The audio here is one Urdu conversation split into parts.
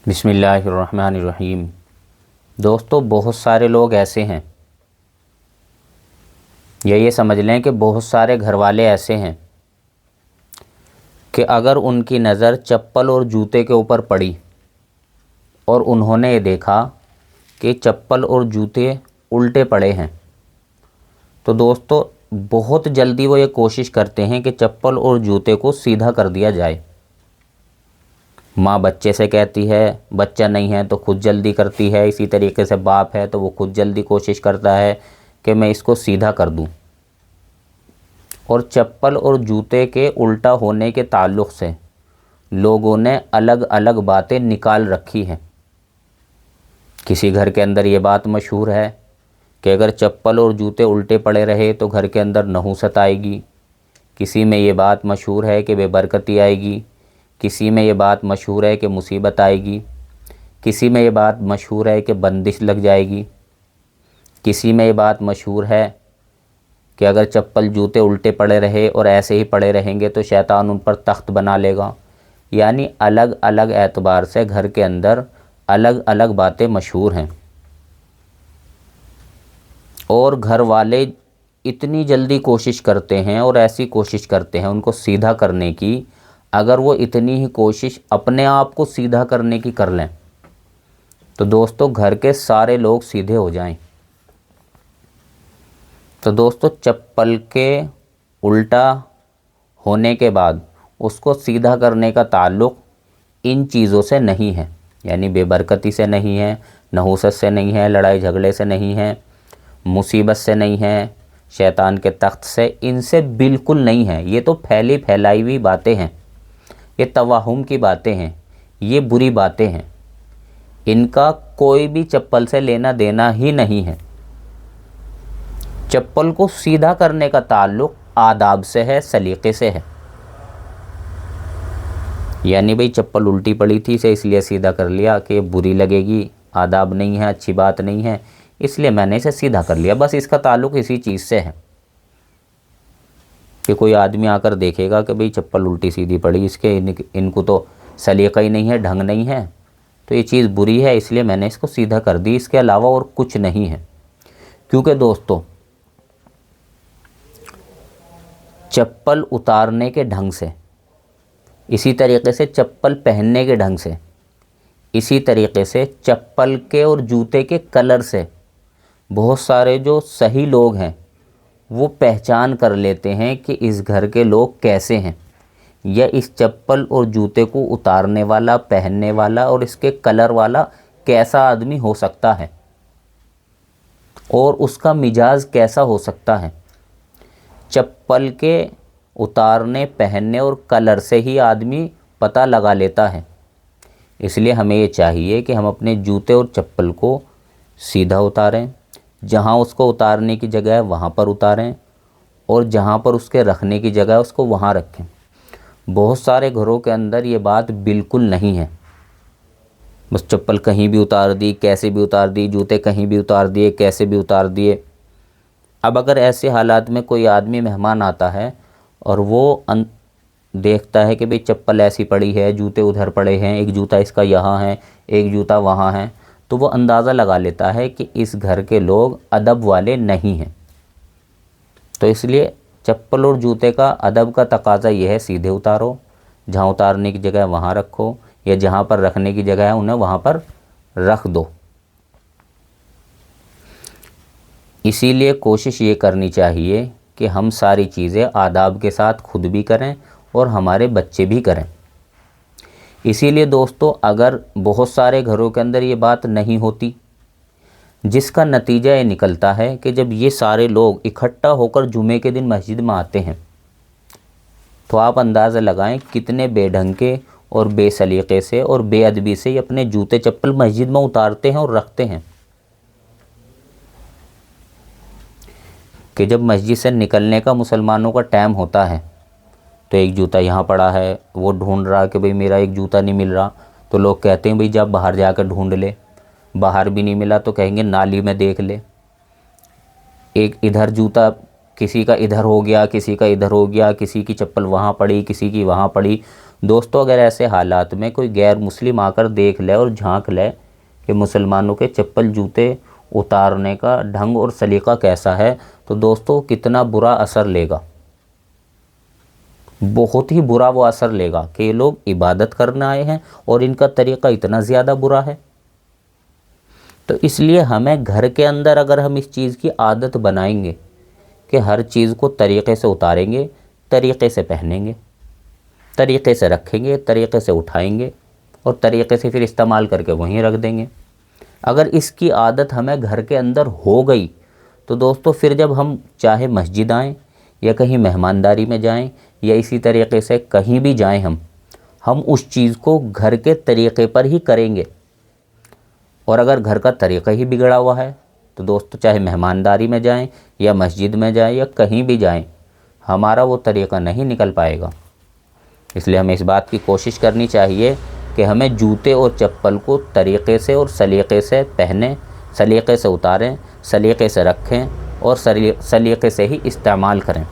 بسم اللہ الرحمن الرحیم۔ دوستو، بہت سارے لوگ ایسے ہیں، یا یہ سمجھ لیں کہ بہت سارے گھر والے ایسے ہیں کہ اگر ان کی نظر چپل اور جوتے کے اوپر پڑی اور انہوں نے یہ دیکھا کہ چپل اور جوتے الٹے پڑے ہیں، تو دوستو بہت جلدی وہ یہ کوشش کرتے ہیں کہ چپل اور جوتے کو سیدھا کر دیا جائے۔ ماں بچے سے کہتی ہے، بچہ نہیں ہے تو خود جلدی کرتی ہے، اسی طریقے سے باپ ہے تو وہ خود جلدی کوشش کرتا ہے کہ میں اس کو سیدھا کر دوں۔ اور چپل اور جوتے کے الٹا ہونے کے تعلق سے لوگوں نے الگ الگ باتیں نکال رکھی ہیں۔ کسی گھر کے اندر یہ بات مشہور ہے کہ اگر چپل اور جوتے الٹے پڑے رہے تو گھر کے اندر نحوست آئے گی۔ کسی میں یہ بات مشہور ہے کہ بے برکتی آئے گی۔ کسی میں یہ بات مشہور ہے کہ مصیبت آئے گی۔ کسی میں یہ بات مشہور ہے کہ بندش لگ جائے گی۔ کسی میں یہ بات مشہور ہے کہ اگر چپل جوتے الٹے پڑے رہے اور ایسے ہی پڑے رہیں گے تو شیطان ان پر تخت بنا لے گا۔ یعنی الگ الگ اعتبار سے گھر کے اندر الگ الگ باتیں مشہور ہیں، اور گھر والے اتنی جلدی کوشش کرتے ہیں اور ایسی کوشش کرتے ہیں ان کو سیدھا کرنے کی، اگر وہ اتنی ہی کوشش اپنے آپ کو سیدھا کرنے کی کر لیں تو دوستو گھر کے سارے لوگ سیدھے ہو جائیں۔ تو دوستو چپل کے الٹا ہونے کے بعد اس کو سیدھا کرنے کا تعلق ان چیزوں سے نہیں ہے، یعنی بے برکتی سے نہیں ہے، نحوست سے نہیں ہے، لڑائی جھگڑے سے نہیں ہے، مصیبت سے نہیں ہے، شیطان کے تخت سے، ان سے بالکل نہیں ہے۔ یہ تو پھیلائی ہوئی باتیں ہیں، یہ توہم کی باتیں ہیں، یہ بری باتیں ہیں، ان کا کوئی بھی چپل سے لینا دینا ہی نہیں ہے۔ چپل کو سیدھا کرنے کا تعلق آداب سے ہے، سلیقے سے ہے۔ یعنی بھئی چپل الٹی پڑی تھی اسے اس لیے سیدھا کر لیا کہ بری لگے گی، آداب نہیں ہے، اچھی بات نہیں ہے، اس لیے میں نے اسے سیدھا کر لیا، بس اس کا تعلق اسی چیز سے ہے کہ کوئی آدمی آ کر دیکھے گا کہ بھئی چپل الٹی سیدھی پڑی، اس کے ان کو تو سلیقہ ہی نہیں ہے، ڈھنگ نہیں ہے، تو یہ چیز بری ہے اس لیے میں نے اس کو سیدھا کر دی، اس کے علاوہ اور کچھ نہیں ہے۔ کیونکہ دوستو چپل اتارنے کے ڈھنگ سے، اسی طریقے سے چپل پہننے کے ڈھنگ سے، اسی طریقے سے چپل کے اور جوتے کے کلر سے بہت سارے جو صحیح لوگ ہیں وہ پہچان کر لیتے ہیں کہ اس گھر کے لوگ کیسے ہیں، یا اس چپل اور جوتے کو اتارنے والا، پہننے والا اور اس کے کلر والا کیسا آدمی ہو سکتا ہے اور اس کا مزاج کیسا ہو سکتا ہے۔ چپل کے اتارنے، پہننے اور کلر سے ہی آدمی پتہ لگا لیتا ہے۔ اس لیے ہمیں یہ چاہیے کہ ہم اپنے جوتے اور چپل کو سیدھا اتاریں، جہاں اس کو اتارنے کی جگہ ہے وہاں پر اتاریں، اور جہاں پر اس کے رکھنے کی جگہ ہے اس کو وہاں رکھیں۔ بہت سارے گھروں کے اندر یہ بات بالکل نہیں ہے، بس چپل کہیں بھی اتار دی، کیسے بھی اتار دی، جوتے کہیں بھی اتار دیے، کیسے بھی اتار دیے۔ اب اگر ایسے حالات میں کوئی آدمی مہمان آتا ہے اور وہ دیکھتا ہے کہ بھئی چپل ایسی پڑی ہے، جوتے ادھر پڑے ہیں، ایک جوتا اس کا یہاں ہے، ایک جوتا وہاں ہے، تو وہ اندازہ لگا لیتا ہے کہ اس گھر کے لوگ ادب والے نہیں ہیں۔ تو اس لیے چپل اور جوتے کا ادب کا تقاضا یہ ہے، سیدھے اتارو، جہاں اتارنے کی جگہ ہے وہاں رکھو، یا جہاں پر رکھنے کی جگہ ہے انہیں وہاں پر رکھ دو۔ اسی لیے کوشش یہ کرنی چاہیے کہ ہم ساری چیزیں آداب کے ساتھ خود بھی کریں اور ہمارے بچے بھی کریں۔ اسی لیے دوستو اگر بہت سارے گھروں کے اندر یہ بات نہیں ہوتی، جس کا نتیجہ یہ نکلتا ہے کہ جب یہ سارے لوگ اکٹھا ہو کر جمعے کے دن مسجد میں آتے ہیں تو آپ اندازہ لگائیں کتنے بے ڈھنگ کے اور بے سلیقے سے اور بے ادبی سے یہ اپنے جوتے چپل مسجد میں اتارتے ہیں اور رکھتے ہیں، کہ جب مسجد سے نکلنے کا مسلمانوں کا ٹائم ہوتا ہے تو ایک جوتا یہاں پڑا ہے، وہ ڈھونڈ رہا کہ بھئی میرا ایک جوتا نہیں مل رہا، تو لوگ کہتے ہیں بھئی جب باہر جا کر ڈھونڈ لے، باہر بھی نہیں ملا تو کہیں گے نالی میں دیکھ لے۔ ایک ادھر جوتا کسی کا ادھر ہو گیا، کسی کا ادھر ہو گیا، کسی کی چپل وہاں پڑی، کسی کی وہاں پڑی، دوستو اگر ایسے حالات میں کوئی غیر مسلم آ کر دیکھ لے اور جھانک لے کہ مسلمانوں کے چپل جوتے اتارنے کا ڈھنگ اور سلیقہ کیسا ہے، تو دوستو کتنا برا اثر لے گا، بہت ہی برا وہ اثر لے گا کہ یہ لوگ عبادت کرنے آئے ہیں اور ان کا طریقہ اتنا زیادہ برا ہے۔ تو اس لیے ہمیں گھر کے اندر اگر ہم اس چیز کی عادت بنائیں گے کہ ہر چیز کو طریقے سے اتاریں گے، طریقے سے پہنیں گے، طریقے سے رکھیں گے، طریقے سے اٹھائیں گے اور طریقے سے پھر استعمال کر کے وہیں رکھ دیں گے، اگر اس کی عادت ہمیں گھر کے اندر ہو گئی تو دوستو پھر جب ہم چاہے مسجد آئیں یا کہیں مہمانداری میں جائیں یا اسی طریقے سے کہیں بھی جائیں ہم اس چیز کو گھر کے طریقے پر ہی کریں گے۔ اور اگر گھر کا طریقہ ہی بگڑا ہوا ہے تو دوستو چاہے مہمانداری میں جائیں یا مسجد میں جائیں یا کہیں بھی جائیں، ہمارا وہ طریقہ نہیں نکل پائے گا۔ اس لیے ہمیں اس بات کی کوشش کرنی چاہیے کہ ہمیں جوتے اور چپل کو طریقے سے اور سلیقے سے پہنیں، سلیقے سے اتاریں، سلیقے سے رکھیں اور سلیقے سے ہی استعمال کریں۔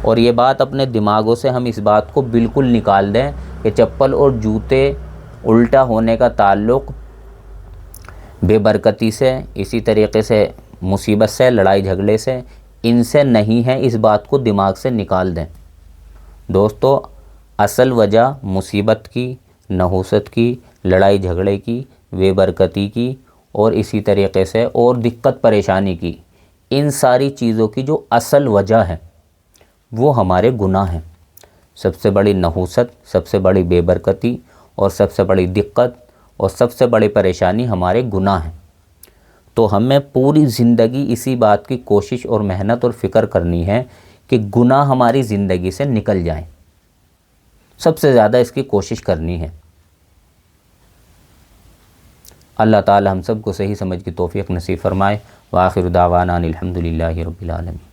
اور یہ بات اپنے دماغوں سے ہم اس بات کو بالکل نکال دیں کہ چپل اور جوتے الٹا ہونے کا تعلق بے برکتی سے، اسی طریقے سے مصیبت سے، لڑائی جھگڑے سے، ان سے نہیں ہے، اس بات کو دماغ سے نکال دیں۔ دوستو اصل وجہ مصیبت کی، نحوست کی، لڑائی جھگڑے کی، بے برکتی کی اور اسی طریقے سے اور دقت پریشانی کی، ان ساری چیزوں کی جو اصل وجہ ہے وہ ہمارے گناہ ہیں۔ سب سے بڑی نحوست، سب سے بڑی بے برکتی اور سب سے بڑی دقت اور سب سے بڑی پریشانی ہمارے گناہ ہیں۔ تو ہمیں پوری زندگی اسی بات کی کوشش اور محنت اور فکر کرنی ہے کہ گناہ ہماری زندگی سے نکل جائیں، سب سے زیادہ اس کی کوشش کرنی ہے۔ اللہ تعالی ہم سب کو صحیح سمجھ کی توفیق نصیب فرمائے۔ وآخر دعوانا الحمدللہ رب العالمین۔